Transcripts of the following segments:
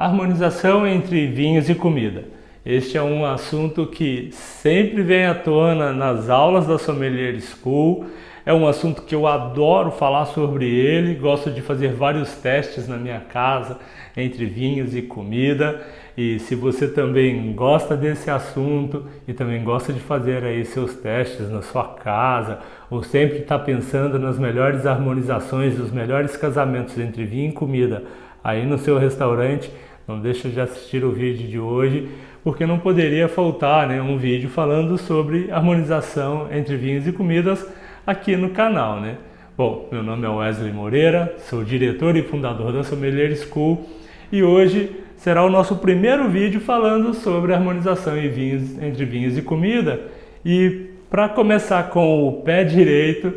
Harmonização entre vinhos e comida. Este é um assunto que sempre vem à tona nas aulas da Sommelier School. É um assunto que eu adoro falar sobre ele, gosto de fazer vários testes na minha casa entre vinhos e comida. E se você também gosta desse assunto e também gosta de fazer aí seus testes na sua casa, ou sempre está pensando nas melhores harmonizações, dos melhores casamentos entre vinho e comida aí no seu restaurante, não deixa de assistir o vídeo de hoje, porque não poderia faltar, né, um vídeo falando sobre harmonização entre vinhos e comidas aqui no canal, né? Bom, meu nome é Wesley Moreira, sou diretor e fundador da Sommelier School e hoje será o nosso primeiro vídeo falando sobre harmonização entre vinhos e comida. E para começar com o pé direito,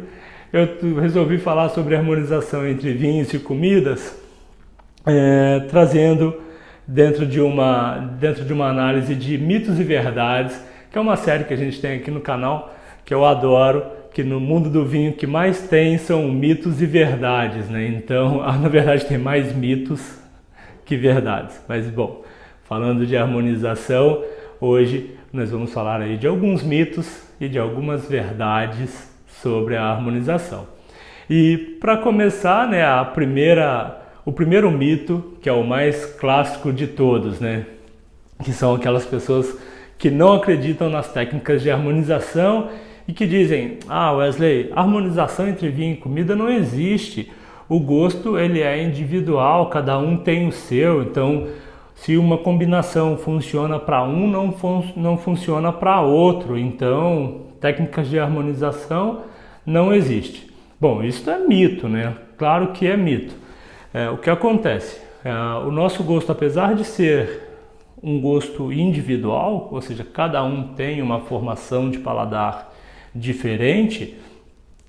eu resolvi falar sobre harmonização entre vinhos e comidas, trazendo dentro de uma análise de mitos e verdades, que é uma série que a gente tem aqui no canal, que eu adoro, que no mundo do vinho o que mais tem são mitos e verdades, né? Então, na verdade tem mais mitos que verdades. Mas bom, falando de harmonização, hoje nós vamos falar aí de alguns mitos e de algumas verdades sobre a harmonização. E para começar, né, o primeiro mito, que é o mais clássico de todos, né, que são aquelas pessoas que não acreditam nas técnicas de harmonização e que dizem: ah, Wesley, harmonização entre vinho e comida não existe. O gosto ele é individual, cada um tem o seu, então se uma combinação funciona para um, não funciona para outro, então técnicas de harmonização não existe. Bom, isso é mito, né? Claro que é mito. O que acontece? O nosso gosto, apesar de ser um gosto individual, ou seja, cada um tem uma formação de paladar diferente,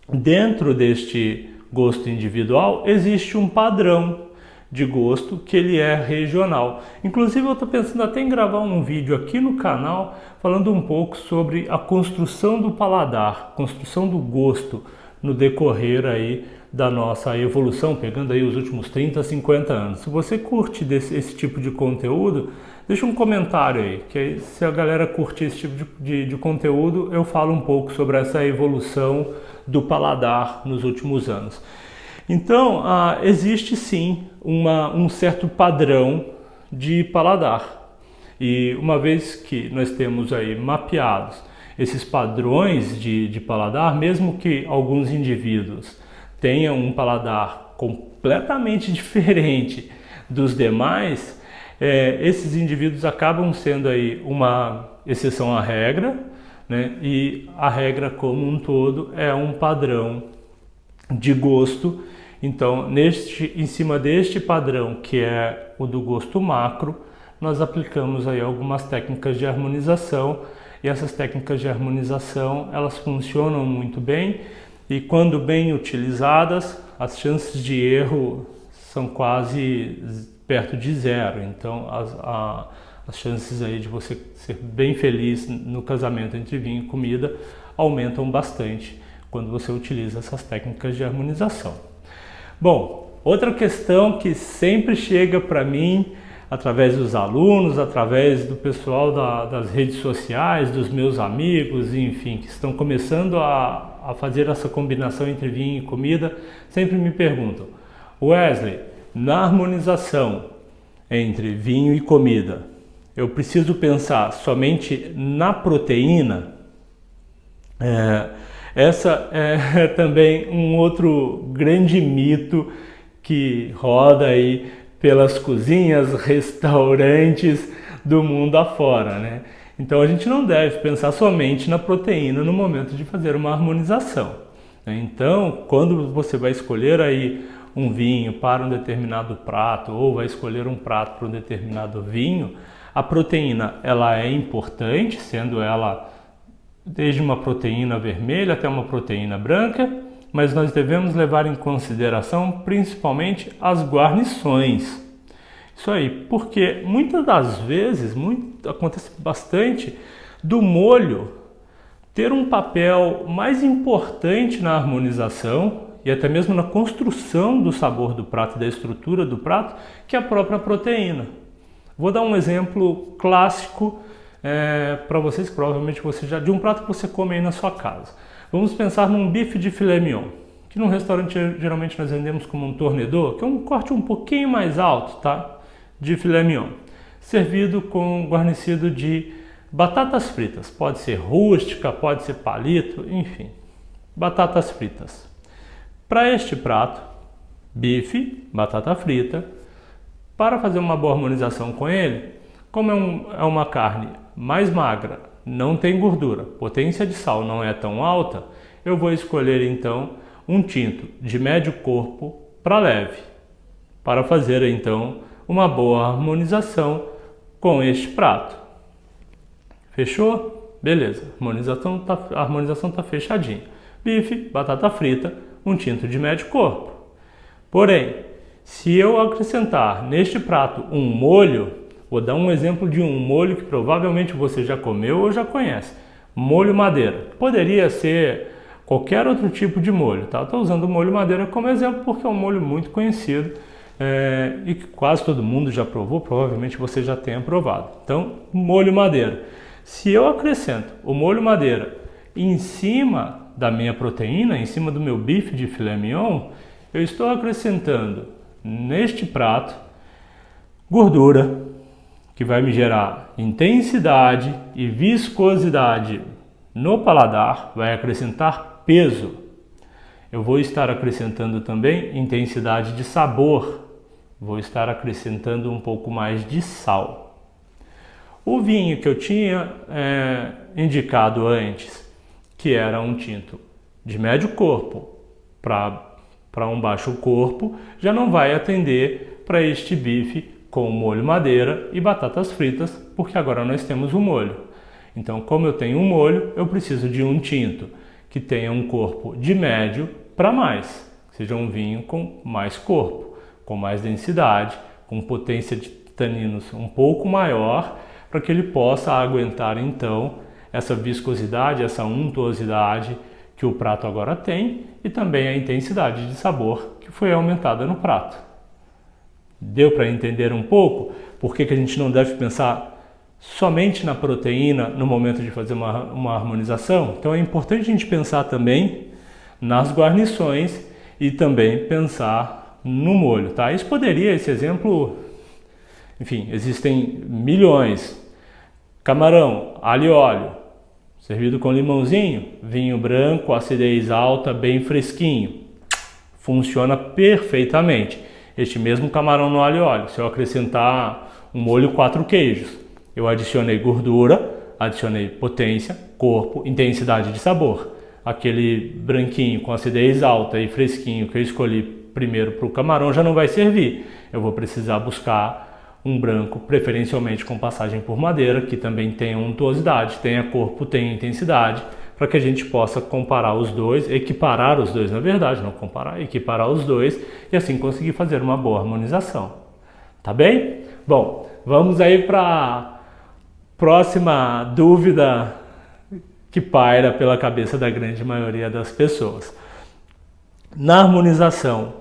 dentro deste gosto individual existe um padrão de gosto que ele é regional. Inclusive eu estou pensando até em gravar um vídeo aqui no canal falando um pouco sobre a construção do paladar, construção do gosto no decorrer aí da nossa evolução, pegando aí os últimos 30, 50 anos. Se você curte esse tipo de conteúdo, deixa um comentário aí, que aí, se a galera curte esse tipo de conteúdo, eu falo um pouco sobre essa evolução do paladar nos últimos anos. Então, existe sim um certo padrão de paladar. E uma vez que nós temos aí mapeados esses padrões de paladar, mesmo que alguns indivíduos tenham um paladar completamente diferente dos demais, esses indivíduos acabam sendo aí uma exceção à regra, né? E a regra como um todo é um padrão de gosto. Então, em cima deste padrão, que é o do gosto macro, nós aplicamos aí algumas técnicas de harmonização, e essas técnicas de harmonização, elas funcionam muito bem, e quando bem utilizadas, as chances de erro são quase perto de zero. Então, as chances aí de você ser bem feliz no casamento entre vinho e comida aumentam bastante quando você utiliza essas técnicas de harmonização. Bom, outra questão que sempre chega para mim através dos alunos, através do pessoal das redes sociais, dos meus amigos, enfim, que estão começando a fazer essa combinação entre vinho e comida, sempre me perguntam: Wesley, na harmonização entre vinho e comida, eu preciso pensar somente na proteína? Essa é também um outro grande mito que roda aí pelas cozinhas, restaurantes do mundo afora, né? Então a gente não deve pensar somente na proteína no momento de fazer uma harmonização, né? Então, quando você vai escolher aí um vinho para um determinado prato, ou vai escolher um prato para um determinado vinho, a proteína ela é importante, sendo ela desde uma proteína vermelha até uma proteína branca, mas nós devemos levar em consideração principalmente as guarnições. Isso aí, porque muitas das vezes, acontece bastante do molho ter um papel mais importante na harmonização e até mesmo na construção do sabor do prato e da estrutura do prato que a própria proteína. Vou dar um exemplo clássico para vocês, que provavelmente você já, de um prato que você come aí na sua casa. Vamos pensar num bife de filé mignon, que num restaurante geralmente nós vendemos como um tournedos, que é um corte um pouquinho mais alto, tá? De filé mignon, servido guarnecido de batatas fritas. Pode ser rústica, pode ser palito, enfim, batatas fritas. Para este prato, bife, batata frita, para fazer uma boa harmonização com ele, como é uma carne mais magra, não tem gordura, potência de sal não é tão alta, eu vou escolher então um tinto de médio corpo para leve, para fazer então uma boa harmonização com este prato. Fechou? Beleza, a harmonização está fechadinha. Bife, batata frita, um tinto de médio corpo. Porém, se eu acrescentar neste prato um molho, vou dar um exemplo de um molho que provavelmente você já comeu ou já conhece. Molho madeira. Poderia ser qualquer outro tipo de molho, tá? Estou usando o molho madeira como exemplo porque é um molho muito conhecido e que quase todo mundo já provou, provavelmente você já tenha provado. Então, molho madeira. Se eu acrescento o molho madeira em cima da minha proteína, em cima do meu bife de filé mignon, eu estou acrescentando neste prato gordura, que vai me gerar intensidade e viscosidade no paladar, vai acrescentar peso. Eu vou estar acrescentando também intensidade de sabor, vou estar acrescentando um pouco mais de sal. O vinho que eu tinha indicado antes, que era um tinto de médio corpo para um baixo corpo, já não vai atender para este bife com molho madeira e batatas fritas, porque agora nós temos um molho. Então, como eu tenho um molho, eu preciso de um tinto que tenha um corpo de médio para mais, seja um vinho com mais corpo, com mais densidade, com potência de taninos um pouco maior, para que ele possa aguentar então essa viscosidade, essa untuosidade que o prato agora tem e também a intensidade de sabor que foi aumentada no prato. Deu para entender um pouco por que a gente não deve pensar somente na proteína no momento de fazer uma harmonização? Então é importante a gente pensar também nas guarnições e também pensar no molho, tá? Esse exemplo, enfim, existem milhões. Camarão, alho e óleo, servido com limãozinho, vinho branco, acidez alta, bem fresquinho. Funciona perfeitamente. Este mesmo camarão no alho e óleo, se eu acrescentar um molho 4 queijos, eu adicionei gordura, adicionei potência, corpo, intensidade de sabor. Aquele branquinho com acidez alta e fresquinho que eu escolhi primeiro para o camarão já não vai servir. Eu vou precisar buscar um branco, preferencialmente com passagem por madeira, que também tenha untuosidade, tenha corpo, tenha intensidade, para que a gente possa comparar os dois, equiparar os dois, na verdade, não comparar, equiparar os dois e assim conseguir fazer uma boa harmonização. Tá bem? Bom, vamos aí para a próxima dúvida que paira pela cabeça da grande maioria das pessoas. Na harmonização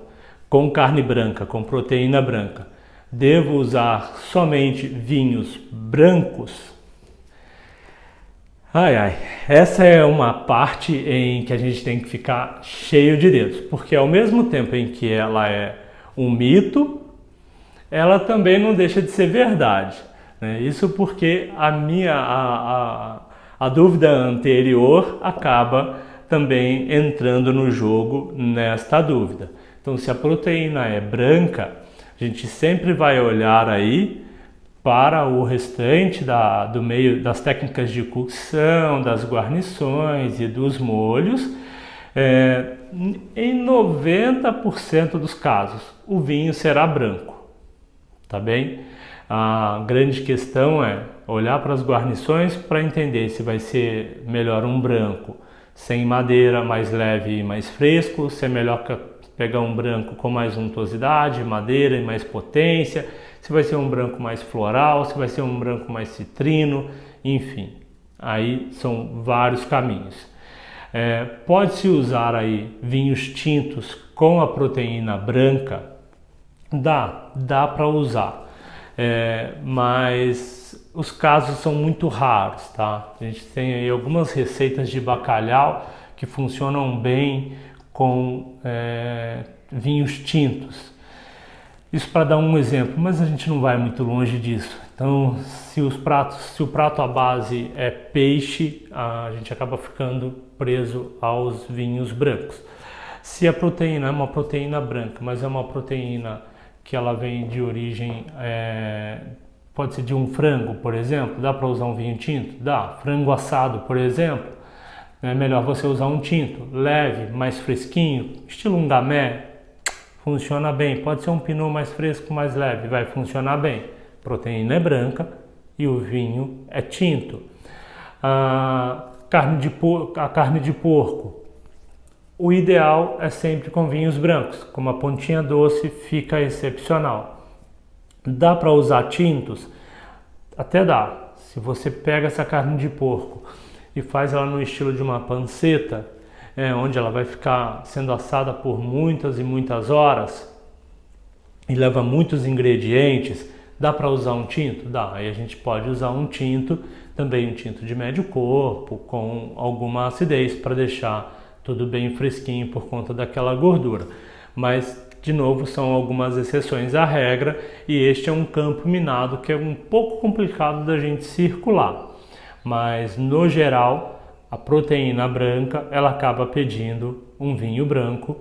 com carne branca, com proteína branca, devo usar somente vinhos brancos? Essa é uma parte em que a gente tem que ficar cheio de dedos, porque ao mesmo tempo em que ela é um mito, ela também não deixa de ser verdade, né? Isso porque a dúvida anterior acaba também entrando no jogo nesta dúvida. Então, se a proteína é branca, a gente sempre vai olhar aí para o restante do meio das técnicas de cocção, das guarnições e dos molhos. Em 90% dos casos, o vinho será branco, tá bem? A grande questão é olhar para as guarnições para entender se vai ser melhor um branco sem madeira, mais leve e mais fresco, se é melhor pegar um branco com mais untuosidade, madeira e mais potência, se vai ser um branco mais floral, se vai ser um branco mais citrino, enfim, aí são vários caminhos. Pode-se usar aí vinhos tintos com a proteína branca? Dá para usar. mas os casos são muito raros, tá? A gente tem aí algumas receitas de bacalhau que funcionam bem com vinhos tintos. Isso para dar um exemplo, mas a gente não vai muito longe disso. Então, se o prato à base é peixe, a gente acaba ficando preso aos vinhos brancos. Se a proteína é uma proteína branca, mas é uma proteína que ela vem de origem, pode ser de um frango, por exemplo, dá para usar um vinho tinto? Dá. Frango assado, por exemplo, é melhor você usar um tinto, leve, mais fresquinho, estilo um gamay. Funciona bem, pode ser um pinot mais fresco, mais leve, vai funcionar bem. A proteína é branca e o vinho é tinto. A carne de porco, o ideal é sempre com vinhos brancos, com uma pontinha doce fica excepcional. Dá para usar tintos? Até dá. Se você pega essa carne de porco e faz ela no estilo de uma panceta, onde ela vai ficar sendo assada por muitas e muitas horas e leva muitos ingredientes, dá para usar um tinto? Dá. Aí a gente pode usar um tinto, também um tinto de médio corpo, com alguma acidez para deixar tudo bem fresquinho por conta daquela gordura. Mas, de novo, são algumas exceções à regra e este é um campo minado que é um pouco complicado da gente circular. Mas, no geral, a proteína branca, ela acaba pedindo um vinho branco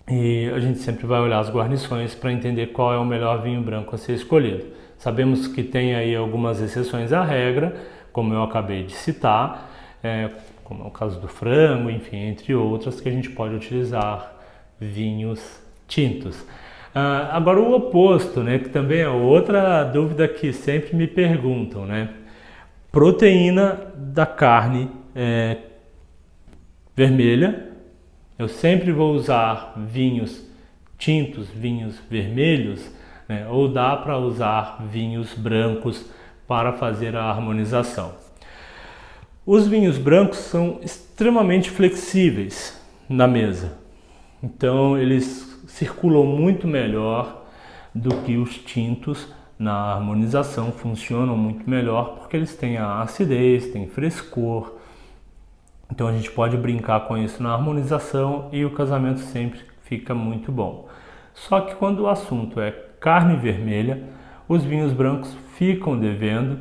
e a gente sempre vai olhar as guarnições para entender qual é o melhor vinho branco a ser escolhido. Sabemos que tem aí algumas exceções à regra, como eu acabei de citar, como é o caso do frango, enfim, entre outras, que a gente pode utilizar vinhos tintos. Agora o oposto, né, que também é outra dúvida que sempre me perguntam, né? Proteína da carne vermelha, eu sempre vou usar vinhos tintos, vinhos vermelhos, né? Ou dá para usar vinhos brancos para fazer a harmonização. Os vinhos brancos são extremamente flexíveis na mesa, então eles circulam muito melhor do que os tintos. Na harmonização funcionam muito melhor porque eles têm a acidez, têm frescor. Então a gente pode brincar com isso na harmonização e o casamento sempre fica muito bom. Só que quando o assunto é carne vermelha, os vinhos brancos ficam devendo,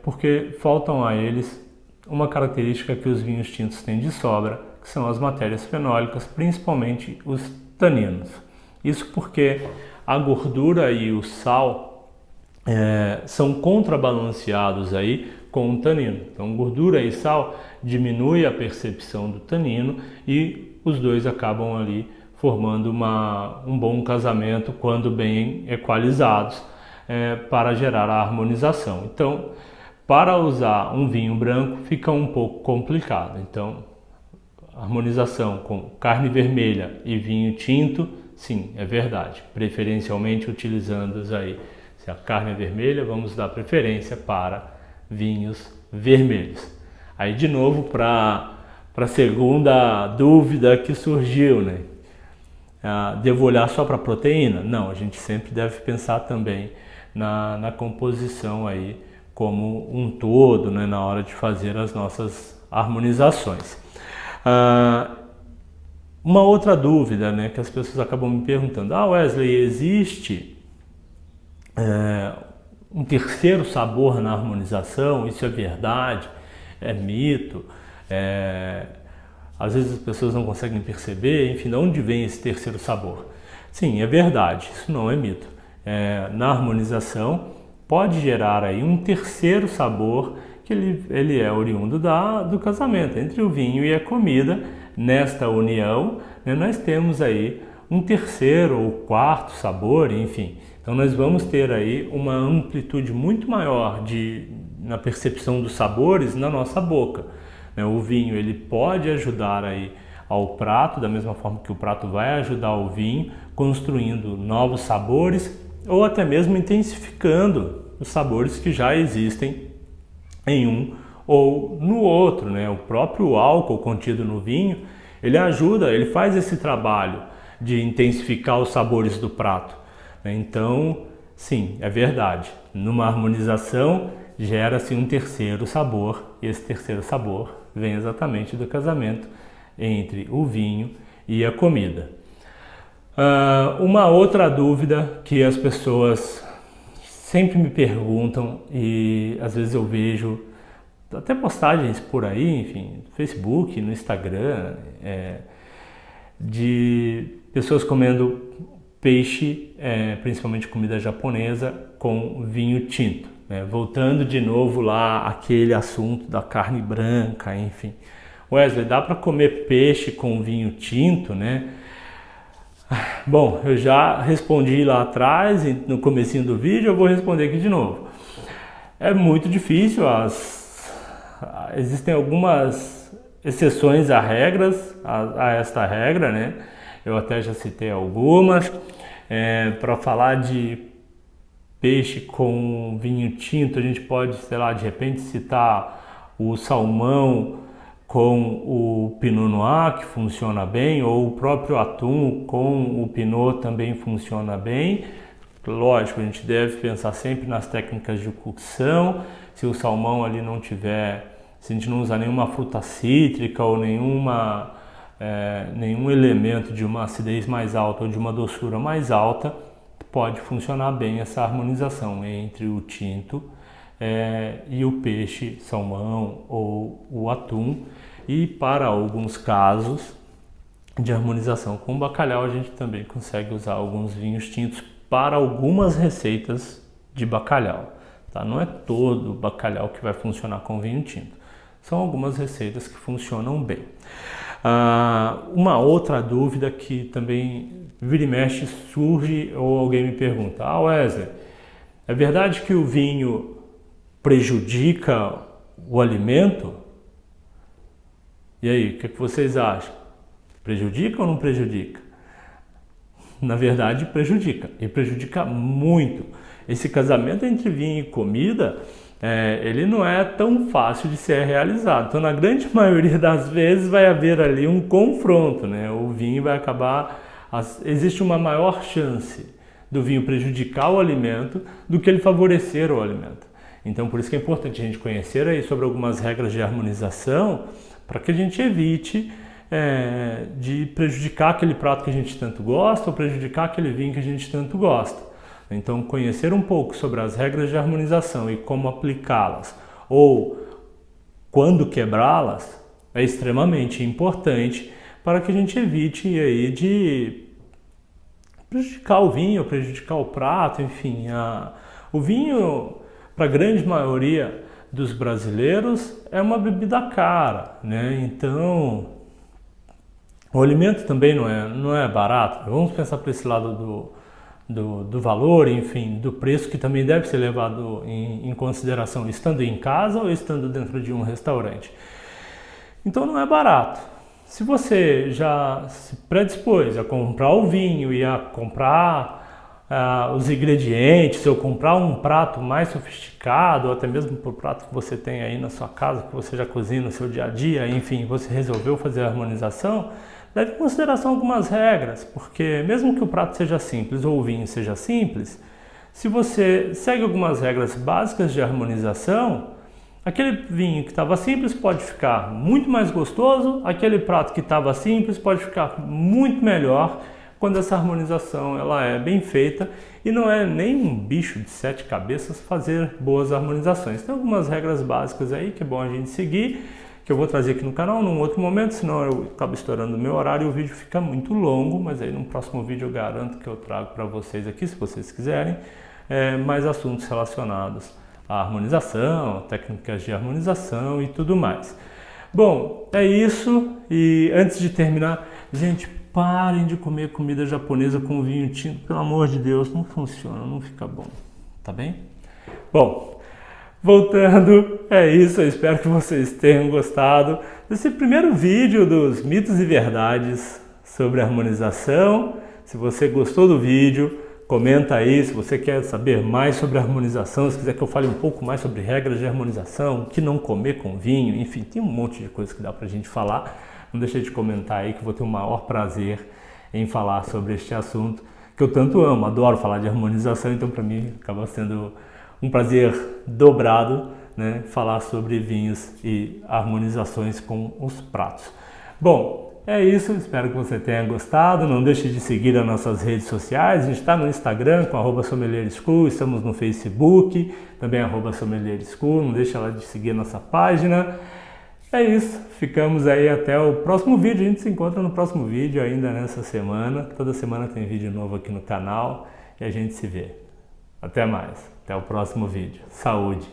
porque faltam a eles uma característica que os vinhos tintos têm de sobra, que são as matérias fenólicas, principalmente os taninos. Isso porque a gordura e o sal são contrabalanceados aí com o tanino. Então, gordura e sal diminui a percepção do tanino e os dois acabam ali formando um bom casamento quando bem equalizados para gerar a harmonização. Então, para usar um vinho branco fica um pouco complicado. Então, harmonização com carne vermelha e vinho tinto, sim, é verdade. Preferencialmente utilizando aí, se a carne é vermelha, vamos dar preferência para vinhos vermelhos. Aí de novo para a segunda dúvida que surgiu, né? Devo olhar só para a proteína? Não, a gente sempre deve pensar também na composição aí como um todo, né, na hora de fazer as nossas harmonizações. Uma outra dúvida, né, que as pessoas acabam me perguntando: Wesley, existe um terceiro sabor na harmonização? Isso é verdade? É mito? Às vezes as pessoas não conseguem perceber, enfim, de onde vem esse terceiro sabor? Sim, é verdade, isso não é mito. Na harmonização pode gerar aí um terceiro sabor que ele é oriundo do casamento, entre o vinho e a comida. Nesta união, né, nós temos aí um terceiro ou quarto sabor, enfim. Então nós vamos ter aí uma amplitude muito maior na percepção dos sabores na nossa boca. O vinho ele pode ajudar aí ao prato, da mesma forma que o prato vai ajudar o vinho, construindo novos sabores ou até mesmo intensificando os sabores que já existem em um ou no outro, né? O próprio álcool contido no vinho, ele ajuda, ele faz esse trabalho de intensificar os sabores do prato. Então, Sim, é verdade. Numa harmonização gera-se um terceiro sabor, e esse terceiro sabor vem exatamente do casamento entre o vinho e a comida. Uma outra dúvida que as pessoas sempre me perguntam, e às vezes eu vejo até postagens por aí, enfim, no Facebook, no Instagram, de pessoas comendo peixe, principalmente comida japonesa, com vinho tinto, né? Voltando de novo lá aquele assunto da carne branca, enfim. Wesley, dá para comer peixe com vinho tinto, né? Bom, eu já respondi lá atrás, no comecinho do vídeo, eu vou responder aqui de novo. É muito difícil, existem algumas exceções a esta regra, né? Eu até já citei algumas. Para falar de peixe com vinho tinto, a gente pode, sei lá, de repente citar o salmão com o Pinot Noir, que funciona bem, ou o próprio atum com o Pinot também funciona bem. Lógico, a gente deve pensar sempre nas técnicas de cocção. Se o salmão ali não tiver, se a gente não usar nenhuma fruta cítrica ou nenhum elemento de uma acidez mais alta ou de uma doçura mais alta, pode funcionar bem essa harmonização entre o tinto e o peixe, salmão ou o atum. E para alguns casos de harmonização com bacalhau, a gente também consegue usar alguns vinhos tintos para algumas receitas de bacalhau. Tá? Não é todo bacalhau que vai funcionar com vinho tinto. São algumas receitas que funcionam bem. Uma outra dúvida que também vira e mexe surge, ou alguém me pergunta: Wesley, é verdade que o vinho prejudica o alimento? E aí, o que vocês acham? Prejudica ou não prejudica? Na verdade, prejudica, e prejudica muito. Esse casamento entre vinho e comida, ele não é tão fácil de ser realizado. Então, na grande maioria das vezes, vai haver ali um confronto, né? O vinho vai acabar... Existe uma maior chance do vinho prejudicar o alimento do que ele favorecer o alimento. Então, por isso que é importante a gente conhecer aí sobre algumas regras de harmonização, para que a gente evite de prejudicar aquele prato que a gente tanto gosta ou prejudicar aquele vinho que a gente tanto gosta. Então, conhecer um pouco sobre as regras de harmonização e como aplicá-las ou quando quebrá-las é extremamente importante para que a gente evite aí de prejudicar o vinho, prejudicar o prato, enfim. O vinho, para a grande maioria dos brasileiros, é uma bebida cara, né? Então, o alimento também não é barato. Vamos pensar por esse lado do valor, enfim, do preço, que também deve ser levado em consideração estando em casa ou estando dentro de um restaurante. Então não é barato. Se você já se predispôs a comprar o vinho e a comprar os ingredientes, ou comprar um prato mais sofisticado, ou até mesmo para o prato que você tem aí na sua casa, que você já cozinha no seu dia a dia, enfim, você resolveu fazer a harmonização, leve em consideração algumas regras, porque mesmo que o prato seja simples ou o vinho seja simples, se você segue algumas regras básicas de harmonização, aquele vinho que estava simples pode ficar muito mais gostoso, aquele prato que estava simples pode ficar muito melhor quando essa harmonização ela é bem feita, e não é nem um bicho de 7 cabeças fazer boas harmonizações. Tem algumas regras básicas aí que é bom a gente seguir, que eu vou trazer aqui no canal num outro momento, senão eu acabo estourando o meu horário e o vídeo fica muito longo, mas aí no próximo vídeo eu garanto que eu trago para vocês aqui, se vocês quiserem, mais assuntos relacionados à harmonização, técnicas de harmonização e tudo mais. Bom, é isso, e antes de terminar, gente, parem de comer comida japonesa com vinho tinto, pelo amor de Deus, não funciona, não fica bom, tá bem? Bom, voltando, é isso, eu espero que vocês tenham gostado desse primeiro vídeo dos mitos e verdades sobre harmonização. Se você gostou do vídeo, comenta aí. Se você quer saber mais sobre harmonização, se quiser que eu fale um pouco mais sobre regras de harmonização, o que não comer com vinho, enfim, tem um monte de coisa que dá pra gente falar. Não deixe de comentar aí que eu vou ter o maior prazer em falar sobre este assunto, que eu tanto amo, adoro falar de harmonização, então para mim acaba sendo um prazer dobrado, né, falar sobre vinhos e harmonizações com os pratos. Bom, é isso, espero que você tenha gostado, não deixe de seguir as nossas redes sociais, a gente está no Instagram com @sommelier_school, estamos no Facebook, também @sommelier_school, não deixe de seguir a nossa página. É isso, ficamos aí até o próximo vídeo, a gente se encontra no próximo vídeo ainda nessa semana, toda semana tem vídeo novo aqui no canal e a gente se vê. Até mais, até o próximo vídeo. Saúde!